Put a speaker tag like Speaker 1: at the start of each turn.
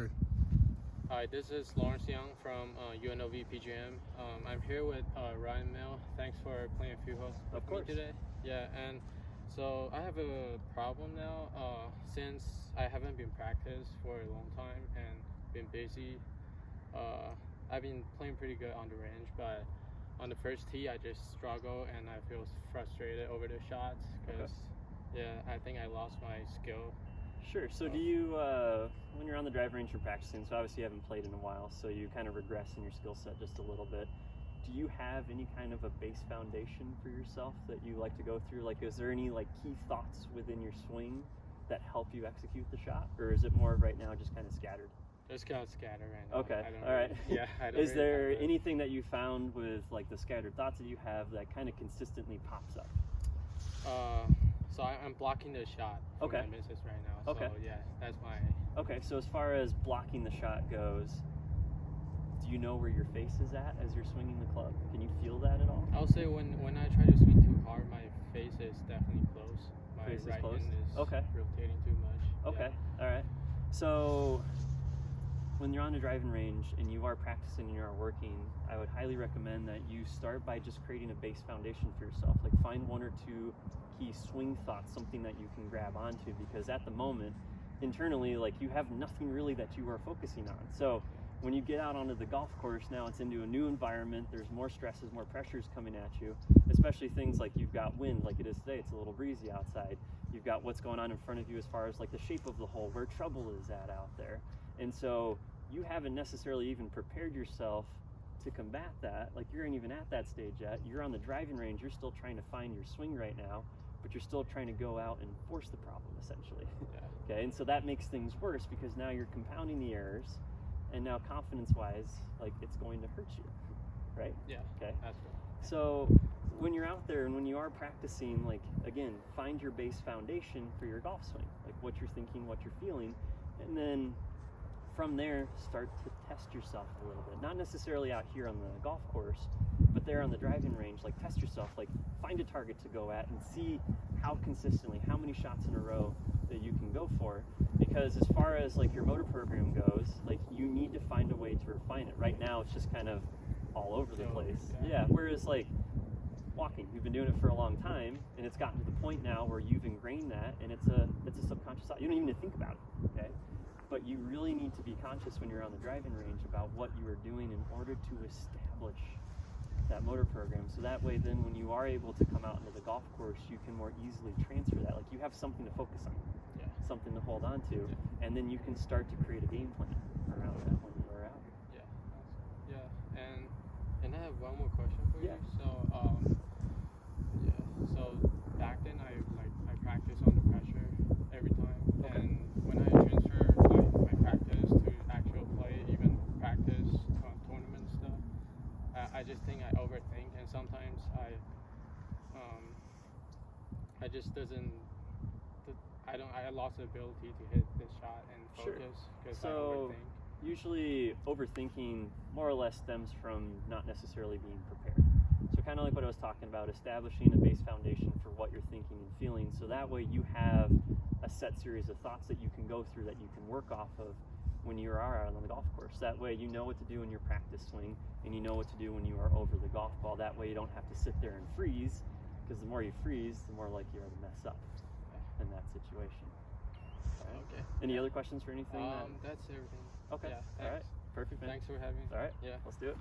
Speaker 1: record.
Speaker 2: Hi, this is Lawrence Young from UNLV PGM. I'm here with Ryan Mill. Thanks for playing a few holes with me today. Yeah, and so I have a problem now. Since I haven't been practiced for a long time and been busy, I've been playing pretty good on the range, but on the first tee I just struggle and I feel frustrated over the shots because I think I lost my skill.
Speaker 3: Sure. So do you, when you're on the driving range and practicing, so obviously you haven't played in a while, so you kind of regress in your skill set just a little bit. Do you have any kind of a base foundation for yourself that you like to go through? Like, is there any like key thoughts within your swing that help you execute the shot? Or is it more right now just kind of scattered?
Speaker 2: Just kind of scattered right now.
Speaker 3: Okay, all right.
Speaker 2: Yeah, I don't
Speaker 3: Is
Speaker 2: really
Speaker 3: there
Speaker 2: have that.
Speaker 3: anything that you found with like the scattered thoughts that you have that kind of consistently pops up?
Speaker 2: So I'm blocking the shot for my misses right now.
Speaker 3: Okay.
Speaker 2: So yeah, that's my.
Speaker 3: Okay, so as far as blocking the shot goes, do you know where your face is at as you're swinging the club? Can you feel that at all?
Speaker 2: I'll say when I try to swing too hard, my face is definitely close. My
Speaker 3: Face is
Speaker 2: right
Speaker 3: close?
Speaker 2: hand is
Speaker 3: Okay.
Speaker 2: rotating too much.
Speaker 3: Okay, all right. So when you're on the driving range and you are practicing and you are working, I would highly recommend that you start by just creating a base foundation for yourself. Like find one or two key swing thoughts, something that you can grab onto, because at the moment, internally, like you have nothing really that you are focusing on. So when you get out onto the golf course, now it's into a new environment, there's more stresses, more pressures coming at you, especially things like you've got wind like it is today, it's a little breezy outside. You've got what's going on in front of you as far as like the shape of the hole, where trouble is at out there. And so you haven't necessarily even prepared yourself to combat that. Like you aren't even at that stage yet. You're on the driving range, you're still trying to find your swing right now, but you're still trying to go out and force the problem essentially.
Speaker 2: Yeah.
Speaker 3: Okay, and so that makes things worse because now you're compounding the errors, and now confidence-wise, like it's going to hurt you, right?
Speaker 2: Yeah.
Speaker 3: Okay.
Speaker 2: That's right.
Speaker 3: So when you're out there and when you are practicing, like again, find your base foundation for your golf swing, like what you're thinking, what you're feeling, and then from there start to test yourself a little bit. Not necessarily out here on the golf course, but there on the driving range, like test yourself, like find a target to go at and see how consistently, how many shots in a row that you can go for. Because as far as like your motor program goes, like you need to find a way to refine it. Right now it's just kind of all over the place. Yeah, whereas like walking, you've been doing it for a long time and it's gotten to the point now where you've ingrained that and it's a subconscious thought. You don't even need to think about it, okay? But you really need to be conscious when you're on the driving range about what you are doing in order to establish that motor program. So that way then when you are able to come out into the golf course, you can more easily transfer that. Like you have something to focus on, something to hold on to, and then you can start to create a game plan around that when you are out.
Speaker 2: Yeah, and I have one more question for you. So back then I practiced under pressure every time, and when I transfer my practice to actual play, even practice tournament stuff, I just think I overthink, and sometimes I just doesn't. I lost the ability to hit this shot and focus because I overthink.
Speaker 3: Usually overthinking more or less stems from not necessarily being prepared. So kind of like what I was talking about, establishing a base foundation for what you're thinking and feeling, so that way you have a set series of thoughts that you can go through, that you can work off of when you are out on the golf course. That way you know what to do in your practice swing, and you know what to do when you are over the golf ball. That way you don't have to sit there and freeze, because the more you freeze, the more likely you are to mess up in that situation.
Speaker 2: Okay.
Speaker 3: Any other questions for anything?
Speaker 2: That's everything.
Speaker 3: Okay.
Speaker 2: Yeah,
Speaker 3: all right. Perfect, man.
Speaker 2: Thanks for having me.
Speaker 3: All right.
Speaker 2: Yeah.
Speaker 3: Let's do it.